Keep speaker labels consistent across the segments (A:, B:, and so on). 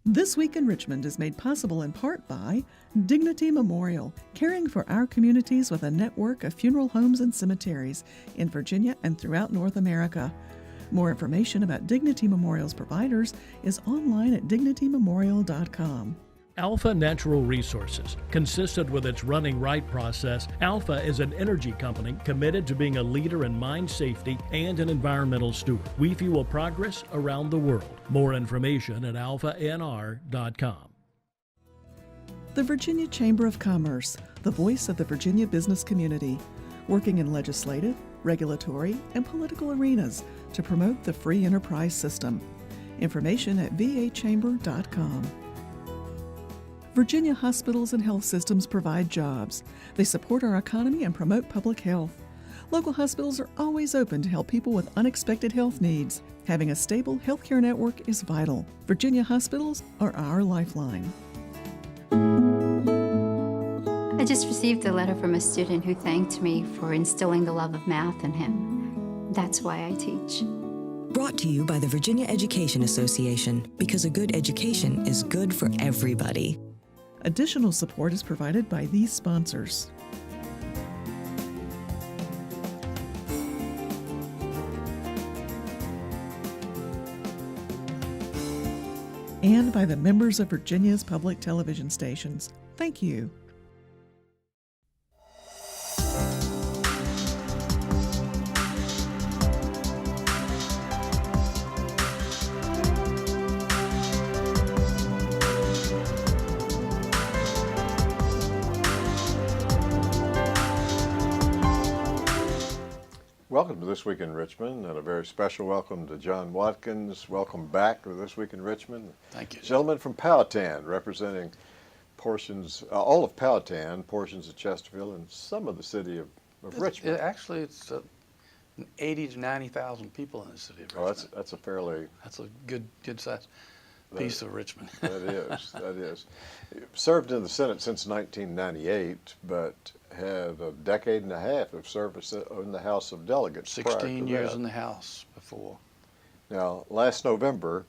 A: This Week in Richmond is made possible in part by Dignity Memorial, caring for our communities with a network of funeral homes and cemeteries in Virginia and throughout North America. More information about Dignity Memorial's providers is online at dignitymemorial.com.
B: Alpha Natural Resources. Consistent with its running right process, Alpha is an energy company committed to being a leader in mine safety and an environmental steward. We fuel progress around the world. More information at alphanr.com.
A: The Virginia Chamber of Commerce, the voice of the Virginia business community, working in legislative, regulatory, and political arenas to promote the free enterprise system. Information at vachamber.com. Virginia hospitals and health systems provide jobs. They support our economy and promote public health. Local hospitals are always open to help people with unexpected health needs. Having a stable healthcare network is vital. Virginia hospitals are our lifeline.
C: I just received a letter from a student who thanked me for instilling the love of math in him. That's why I teach.
D: Brought to you by the Virginia Education Association, because a good education is good for everybody.
A: Additional support is provided by these sponsors. And by the members of Virginia's public television stations. Thank you.
E: Welcome to This Week in Richmond, and a very special welcome to John Watkins. Welcome back to This Week in Richmond.
F: Thank you.
E: Gentleman from Powhatan, representing portions, all of Powhatan, portions of Chesterfield, and some of the city of Richmond.
F: Actually, it's 80 to 90,000 people in the city of Richmond.
E: That's a fairly...
F: That's a good size piece of Richmond.
E: That is. You've served in the Senate since 1998, but had a decade and a half of service in the House of Delegates.
F: 16 years in the House before.
E: Now, last November,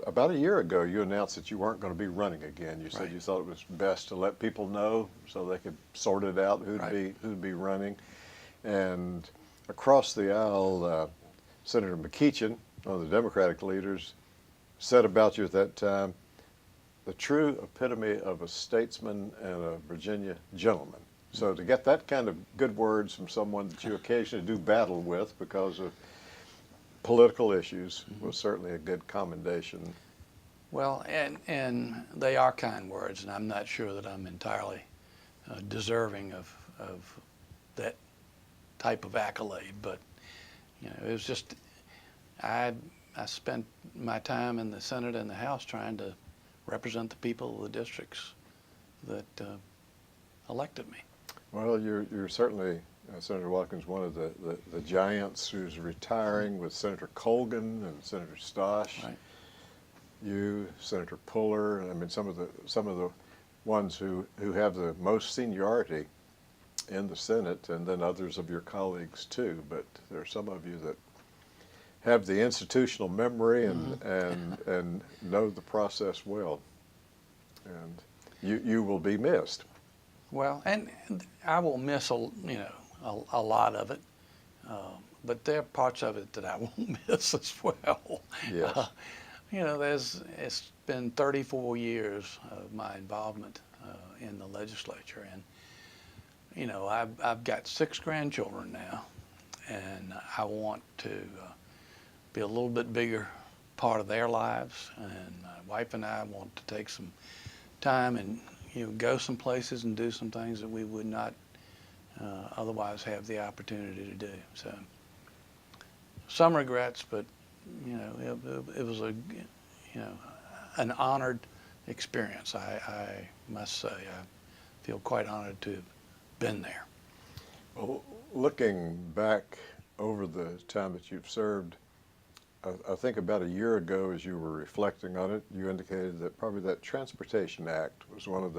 E: about a year ago, you announced that you weren't going to be running again. You said you thought it was best to let people know so they could sort it out who'd be running. And across the aisle, Senator McEachin, one of the Democratic leaders, said about you at that time, the true epitome of a statesman and a Virginia gentleman. So to get that kind of good words from someone that you occasionally do battle with because of political issues was certainly a good commendation.
F: Well, and they are kind words, and I'm not sure that I'm entirely deserving of that type of accolade, but you know, it was just, I spent my time in the Senate and the House trying to represent the people of the districts that elected me.
E: Well, you're certainly, Senator Watkins, one of the giants who's retiring with Senator Colgan and Senator Stosh.
F: Right.
E: You, Senator Puller, I mean some of the ones who have the most seniority in the Senate, and then others of your colleagues too. But there are some of you that have the institutional memory and know the process well, and you will be missed.
F: Well, and I will miss a lot of it, but there are parts of it that I won't miss as well.
E: Yes.
F: You know, it's been 34 years of my involvement in the legislature, and you know, I've got 6 grandchildren now, and I want to be a little bit bigger part of their lives, and my wife and I want to take some time and go some places and do some things that we would not otherwise have the opportunity to do. So some regrets, but it was an honored experience. I must say, I feel quite honored to have been there.
E: Well, looking back over the time that you've served, I think about a year ago, as you were reflecting on it, you indicated that probably that Transportation Act was one of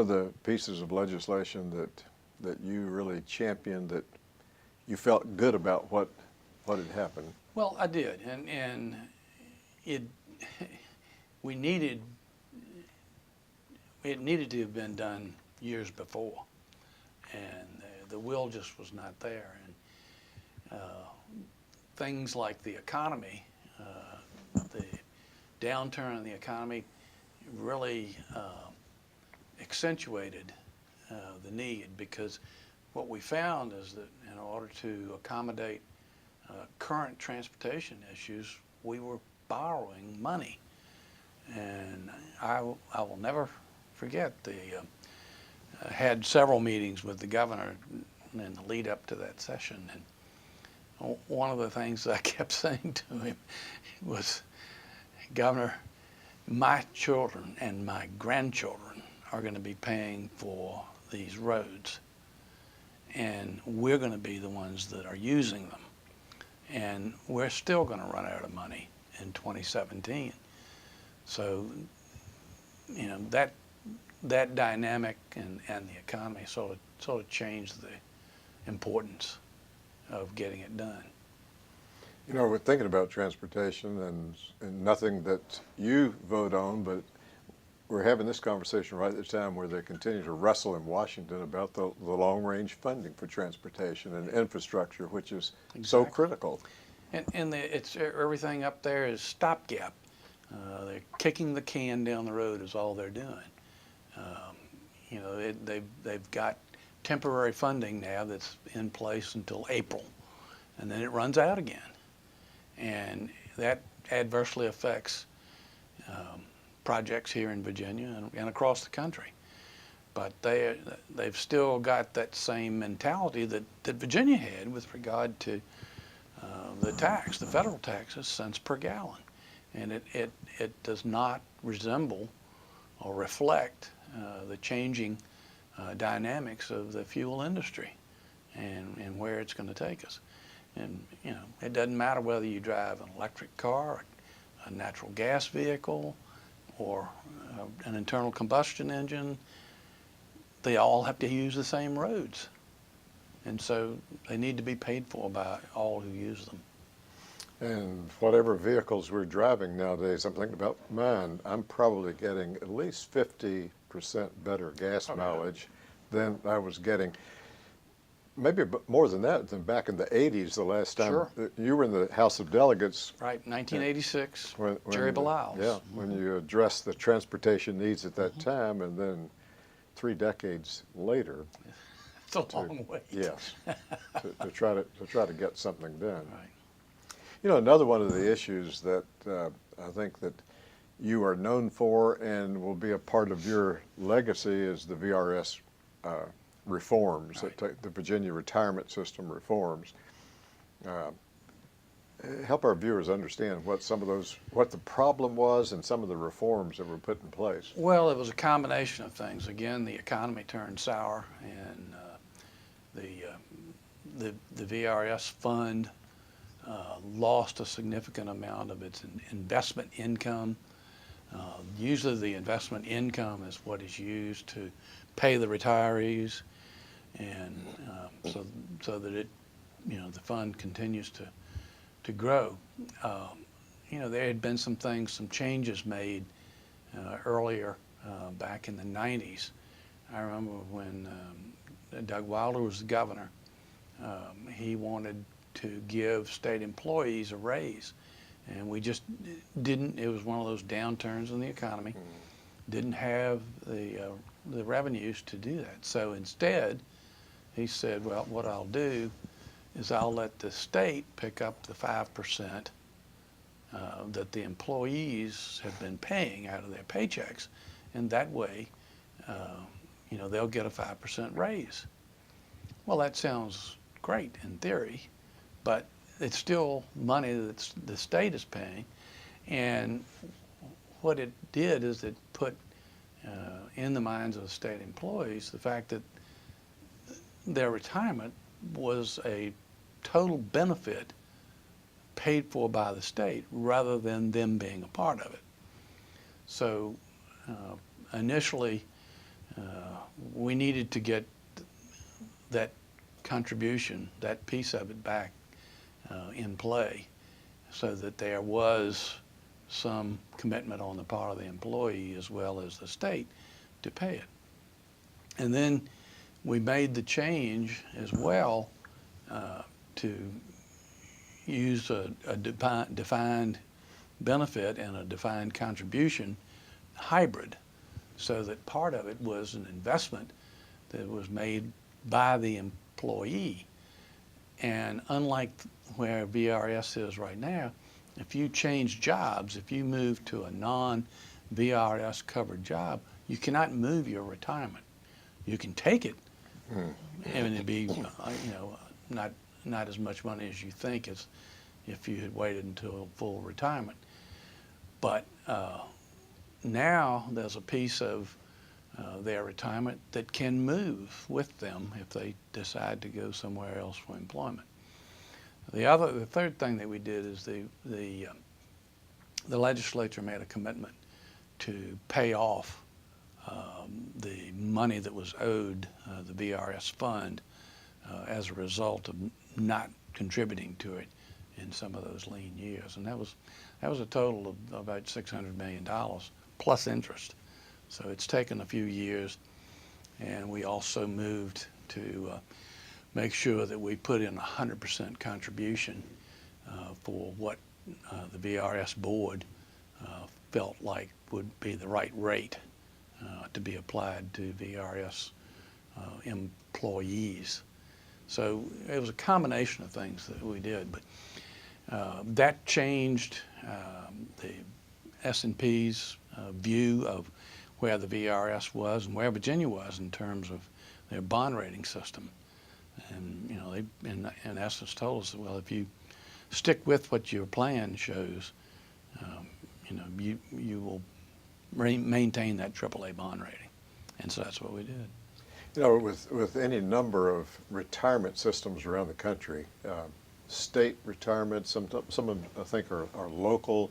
E: the pieces of legislation that you really championed, that you felt good about what had happened.
F: Well, I did, and it we needed, it needed to have been done years before, and the will just was not there. And things like the economy, the downturn in the economy really accentuated the need, because what we found is that in order to accommodate current transportation issues, we were borrowing money. And I will never forget had several meetings with the governor in the lead up to that session. And one of the things that I kept saying to him was, Governor, my children and my grandchildren are going to be paying for these roads, and we're going to be the ones that are using them. And we're still going to run out of money in 2017. So, you know, that dynamic and the economy sort of changed the importance of getting it done.
E: You know, we're thinking about transportation and nothing that you vote on, but we're having this conversation right at the time where they continue to wrestle in Washington about the long-range funding for transportation and infrastructure, which is so critical.
F: And it's everything up there is stopgap. They're kicking the can down the road is all they're doing. You know, they've got temporary funding now that's in place until April, and then it runs out again. And that adversely affects projects here in Virginia and across the country. But they've still got that same mentality that Virginia had with regard to the federal taxes, cents per gallon. And it does not resemble or reflect the changing dynamics of the fuel industry and where it's going to take us. And, you know, it doesn't matter whether you drive an electric car, a natural gas vehicle, or an internal combustion engine. They all have to use the same roads. And so they need to be paid for by all who use them.
E: And whatever vehicles we're driving nowadays, I'm thinking about mine, I'm probably getting at least 50% better gas mileage than I was getting. Maybe more than that, than back in the 80s, the last time you were in the House of Delegates.
F: Right, 1986,
E: when
F: Jerry Baliles.
E: Yeah, when you addressed the transportation needs at that time, and then 3 decades later.
F: It's a long way.
E: Yes, to try to get something done.
F: Right.
E: You know, another one of the issues that I think that you are known for and will be a part of your legacy is the VRS reforms, the Virginia retirement system reforms. Help our viewers understand what the problem was and some of the reforms that were put in place.
F: Well, it was a combination of things. Again, the economy turned sour, and the VRS fund lost a significant amount of its investment income. Usually the investment income is what is used to pay the retirees, and so that it, you know, the fund continues to grow. You know, there had been some changes made earlier back in the 90s. I remember when Doug Wilder was the governor, he wanted to give state employees a raise, and we just didn't. It was one of those downturns in the economy. Didn't have the revenues to do that. So instead, he said, well, what I'll do is I'll let the state pick up the 5% that the employees have been paying out of their paychecks, and that way, you know, they'll get a 5% raise. Well, that sounds great in theory, but it's still money that the state is paying, and what it did is it put in the minds of the state employees the fact that their retirement was a total benefit paid for by the state rather than them being a part of it. So initially, we needed to get that contribution, that piece of it back in play, so that there was some commitment on the part of the employee as well as the state to pay it. And then we made the change as well to use a defined benefit and a defined contribution hybrid, so that part of it was an investment that was made by the employee. And unlike where VRS is right now, if you change jobs, if you move to a non-VRS covered job, you cannot move your retirement. You can take it, and it'd be not as much money as you think as if you had waited until full retirement. But now there's a piece of their retirement that can move with them if they decide to go somewhere else for employment. The third thing that we did is the legislature made a commitment to pay off the money that was owed the VRS fund as a result of not contributing to it in some of those lean years, and that was a total of about $600 million plus interest. So it's taken a few years, and we also moved to make sure that we put in 100% contribution for what the VRS board felt like would be the right rate to be applied to VRS employees. So it was a combination of things that we did, but that changed the S&P's view of where the VRS was and where Virginia was in terms of their bond rating system. And they in essence told us that, well, if you stick with what your plan shows, you will maintain that AAA bond rating. And so that's what we did.
E: With any number of retirement systems around the country, state retirement, some of them I think are local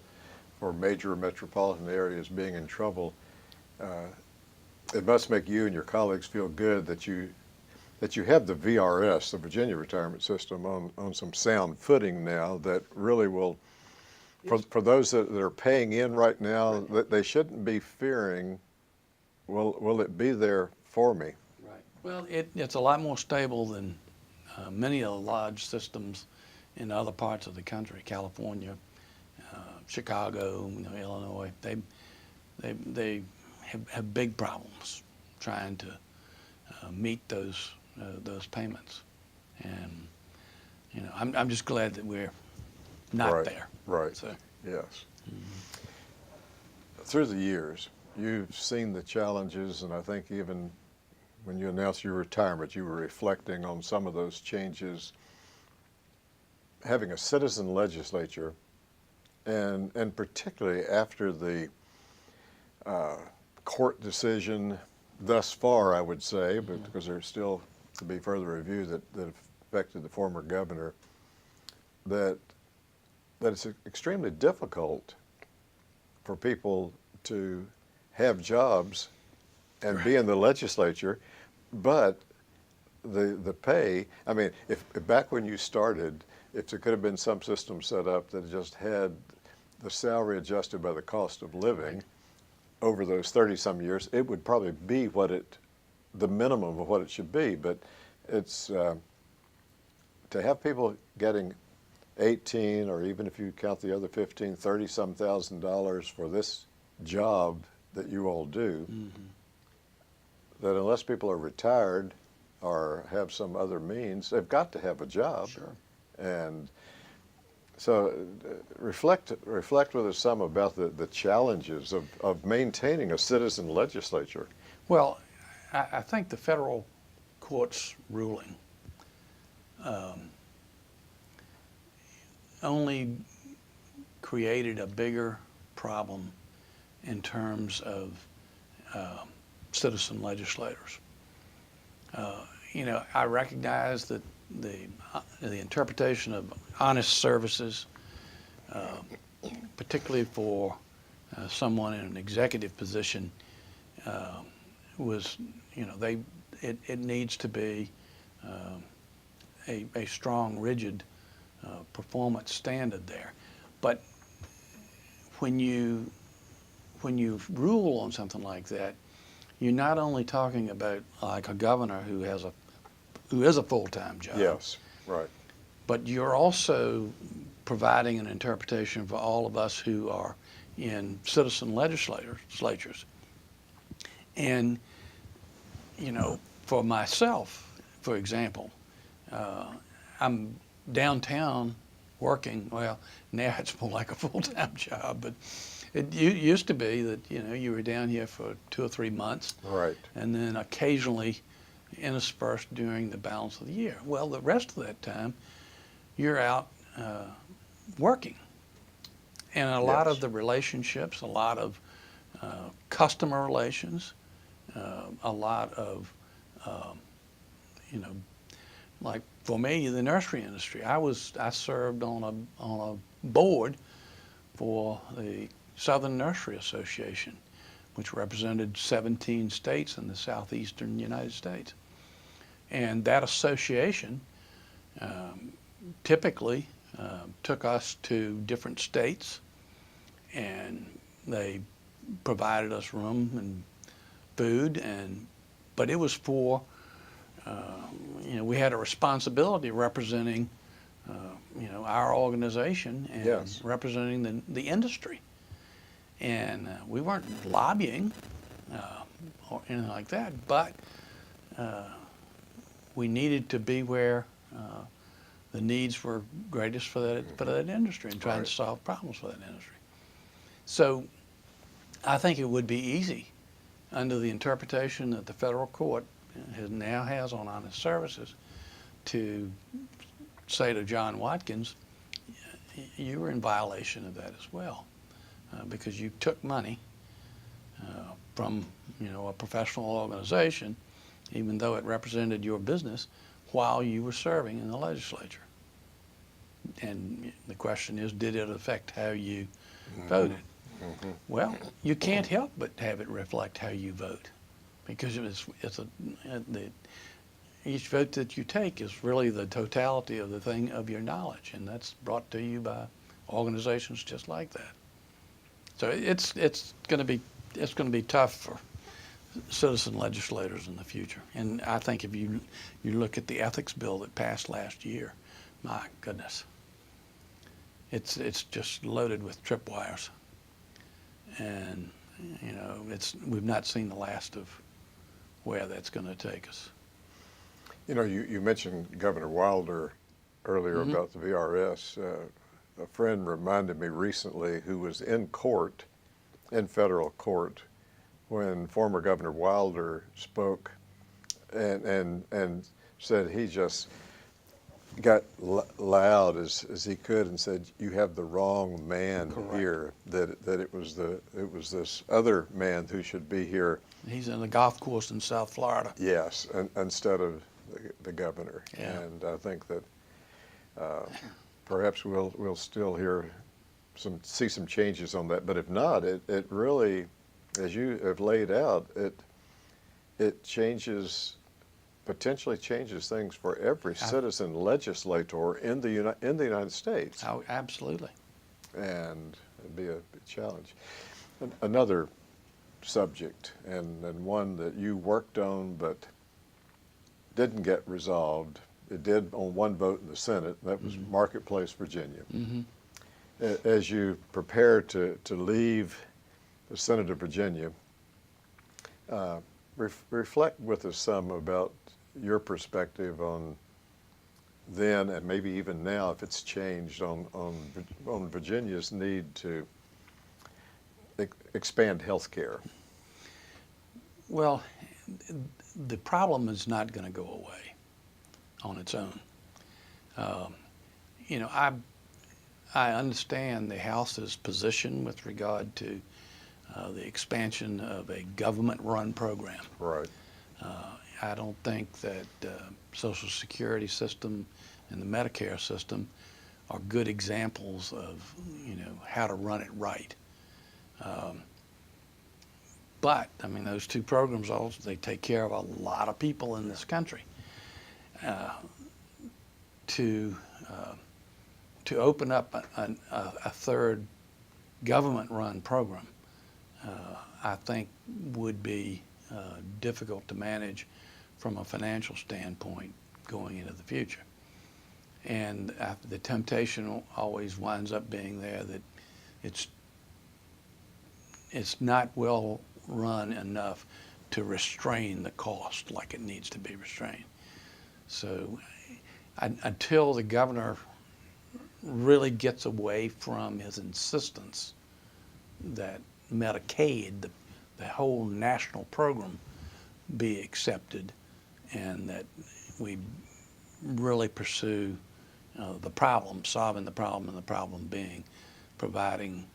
E: or major metropolitan areas being in trouble. It must make you and your colleagues feel good that you have the VRS, the Virginia Retirement System, on some sound footing now that really will, for those that are paying in right now, that they shouldn't be fearing, will it be there for me?
F: Right. Well, it's a lot more stable than many of the large systems in other parts of the country, California, Chicago, Illinois. They have big problems trying to meet those payments, and I'm just glad that we're not there.
E: Right.
F: So.
E: Yes. Through the years, you've seen the challenges, and I think even when you announced your retirement, you were reflecting on some of those changes. Having a citizen legislature, and particularly after the court decision thus far, I would say, but because there's still to be further review that affected the former governor, that it's extremely difficult for people to have jobs and be in the legislature, but the pay, I mean, if back when you started, if there could have been some system set up that just had the salary adjusted by the cost of living over those 30-some years, it would probably be the minimum of what it should be. But it's to have people getting 18, or even if you count the other 15, 30-some $1,000 for this job that you all do, that unless people are retired or have some other means, they've got to have a job.
F: Sure.
E: And so reflect with us some about the challenges of maintaining a citizen legislature.
F: Well, I think the federal court's ruling only created a bigger problem in terms of citizen legislators. I recognize that the interpretation of honest services, particularly for someone in an executive position, was, it needs to be a strong, rigid performance standard there. But when you rule on something like that, you're not only talking about like a governor who is a full-time job.
E: Yes, right.
F: But you're also providing an interpretation for all of us who are in citizen legislatures. And, you know, for myself, for example, I'm downtown working. Well, now it's more like a full-time job, but it used to be that, you know, you were down here for 2 or 3 months.
E: Right.
F: And then occasionally interspersed during the balance of the year. Well, the rest of that time, you're out working. And a lot
E: Yes.
F: of the relationships, a lot of customer relations, a lot of, you know, like for me, the nursery industry. I served on a board for the Southern Nursery Association, which represented 17 states in the southeastern United States. And that association typically took us to different states, and they provided us room and food, but it was for, you know, we had a responsibility representing, you know, our organization and
E: Yes.
F: representing the industry. And we weren't lobbying or anything like that, but we needed to be where the needs were greatest for that industry and trying
E: Right.
F: to solve problems for that industry. So I think it would be easy under the interpretation that the federal court now has on honest services to say to John Watkins, you were in violation of that as well, because you took money from, you know, a professional organization, even though it represented your business, while you were serving in the legislature. And the question is, did it affect how you voted? Well, you can't help but have it reflect how you vote, because each vote that you take is really the totality of the thing of your knowledge, and that's brought to you by organizations just like that. So it's going to be tough for citizen legislators in the future. And I think if you look at the ethics bill that passed last year, my goodness, it's just loaded with tripwires. And, you know, we've not seen the last of where that's going to take us.
E: You know, you mentioned Governor Wilder earlier about the VRS. A friend reminded me recently who was in court, in federal court, when former Governor Wilder spoke and said he just got loud as he could and said, "You have the wrong man here. That it was this other man who should be here."
F: He's in a golf course in South Florida.
E: Yes, instead of the governor.
F: Yeah.
E: And I think that perhaps we'll still see some changes on that. But if not, it really, as you have laid out, it potentially changes things for every citizen legislator in the United States.
F: Oh, absolutely.
E: And it'd be a challenge. Another subject, and one that you worked on but didn't get resolved. It did on one vote in the Senate, and that was Marketplace, Virginia. As you prepare to leave the Senate of Virginia, reflect with us some about your perspective on then, and maybe even now if it's changed, on Virginia's need to expand health care.
F: Well, the problem is not going to go away on its own. You know, I understand the House's position with regard to the expansion of a government-run program.
E: Right.
F: I don't think that Social Security system and the Medicare system are good examples of, you know, how to run it right. But I mean, those two programs also, they take care of a lot of people in this country. To open up a third government-run program, I think would be difficult to manage from a financial standpoint going into the future. And the temptation always winds up being there that it's not well run enough to restrain the cost like it needs to be restrained. So until the governor really gets away from his insistence that Medicaid, the whole national program, be accepted, and that we really pursue the problem, solving the problem, and the problem being providing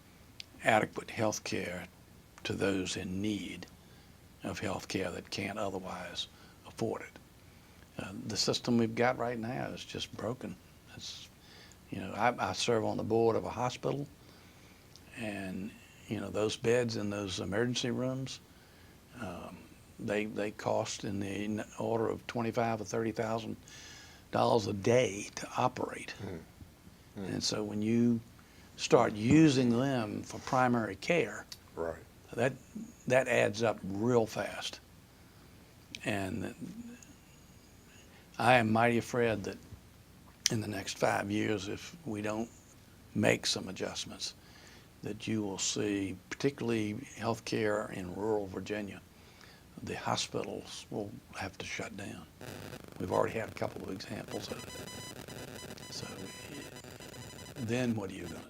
F: adequate health care to those in need of health care that can't otherwise afford it. The system we've got right now is just broken. It's, you know, I serve on the board of a hospital, and you know, those beds in those emergency rooms, they cost in the order of $25,000 or $30,000 a day to operate. And so when you start using them for primary care,
E: Right.
F: that adds up real fast. And I am mighty afraid that in the next 5 years, if we don't make some adjustments, that you will see, particularly healthcare in rural Virginia, the hospitals will have to shut down. We've already had a couple of examples of it. So then what are you going to do?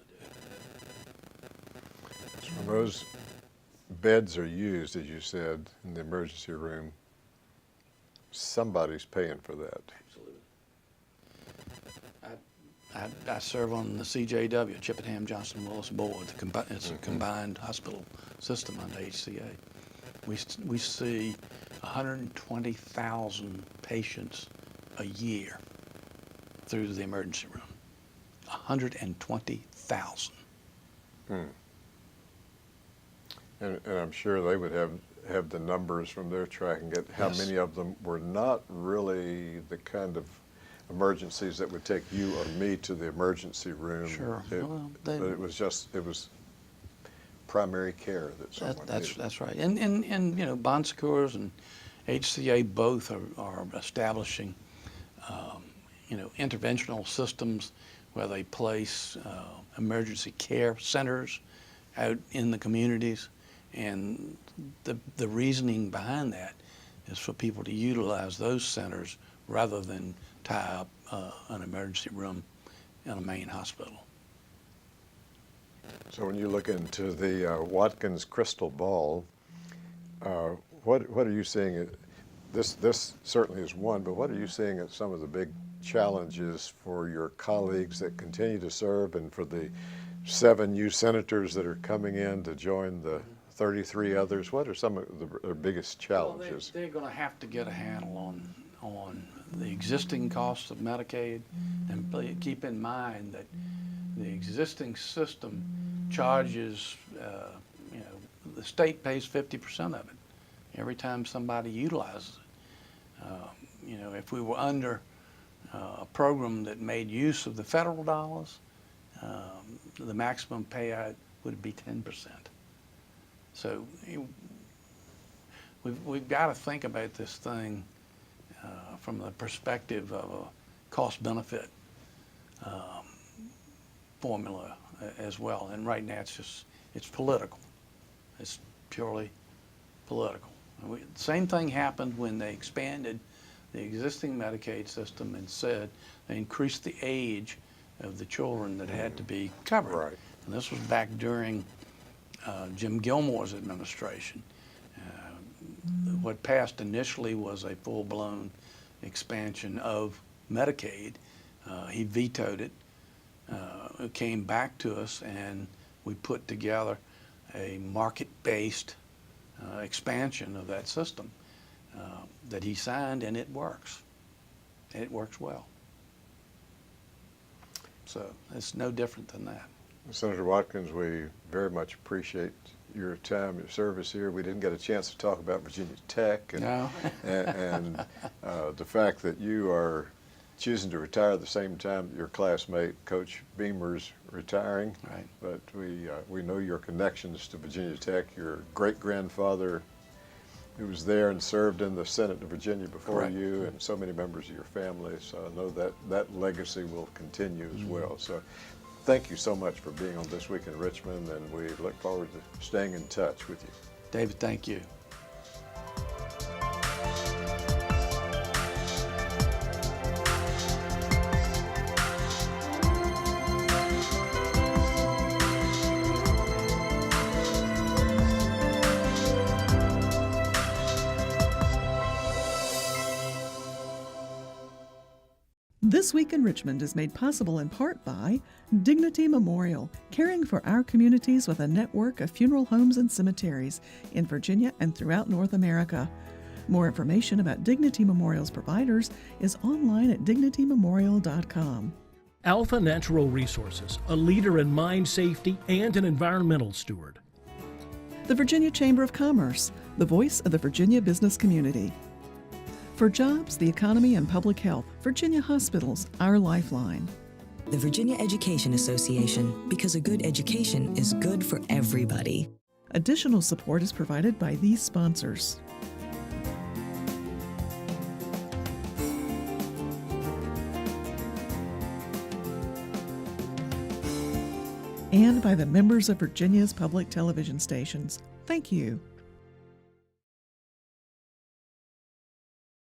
E: So when those beds are used, as you said, in the emergency room, somebody's paying for that.
F: Absolutely. I serve on the CJW, Chippenham Johnson Willis Board. It's a combined hospital system under HCA. We see 120,000 patients a year through the emergency room. 120,000.
E: And I'm sure they would have the numbers from their tracking at how
F: Yes.
E: many of them were not really the kind of emergencies that would take you or me to the emergency room.
F: Sure. Well,
E: But it was primary care that someone needed.
F: That's right. And you know, Bon Secours and HCA both are establishing you know, interventional systems where they place emergency care centers out in the communities, and the reasoning behind that is for people to utilize those centers rather than tie up an emergency room in a main hospital.
E: So when you look into the Watkins crystal ball, what are you seeing? This certainly is one, but what are you seeing as some of the big challenges for your colleagues that continue to serve, and for the 7 new senators that are coming in to join the 33 others? What are some of their biggest challenges?
F: Well, they're going to have to get a handle on the existing costs of Medicaid, and keep in mind that the existing system charges, you know, the state pays 50% of it every time somebody utilizes it. You know, if we were under a program that made use of the federal dollars, the maximum payout would be 10%. So we've got to think about this thing from the perspective of a cost-benefit formula as well. And right now it's political. It's purely political. Same thing happened when they expanded the existing Medicaid system and said they increased the age of the children that had to be covered.
E: Right.
F: And this was back during Jim Gilmore's administration. What passed initially was a full-blown expansion of Medicaid. He vetoed it. It came back to us, and we put together a market-based expansion of that system that he signed, and it works. It works well. So it's no different than that.
E: Senator Watkins, we very much appreciate your time, your service here. We didn't get a chance to talk about Virginia Tech and,
F: No.
E: and the fact that you are choosing to retire at the same time that your classmate, Coach Beamer's retiring.
F: Right.
E: But we know your connections to Virginia Tech. Your great-grandfather who was there and served in the Senate of Virginia before
F: Correct.
E: you, and so many members of your family. So I know that legacy will continue as well. So thank you so much for being on This Week in Richmond, and we look forward to staying in touch with you.
F: David, thank you.
A: This Week in Richmond is made possible in part by Dignity Memorial, caring for our communities with a network of funeral homes and cemeteries in Virginia and throughout North America. More information about Dignity Memorial's providers is online at dignitymemorial.com.
B: Alpha Natural Resources, a leader in mine safety and an environmental steward.
A: The Virginia Chamber of Commerce, the voice of the Virginia business community. For jobs, the economy, and public health, Virginia Hospitals, our lifeline.
D: The Virginia Education Association, because a good education is good for everybody.
A: Additional support is provided by these sponsors. And by the members of Virginia's public television stations. Thank you.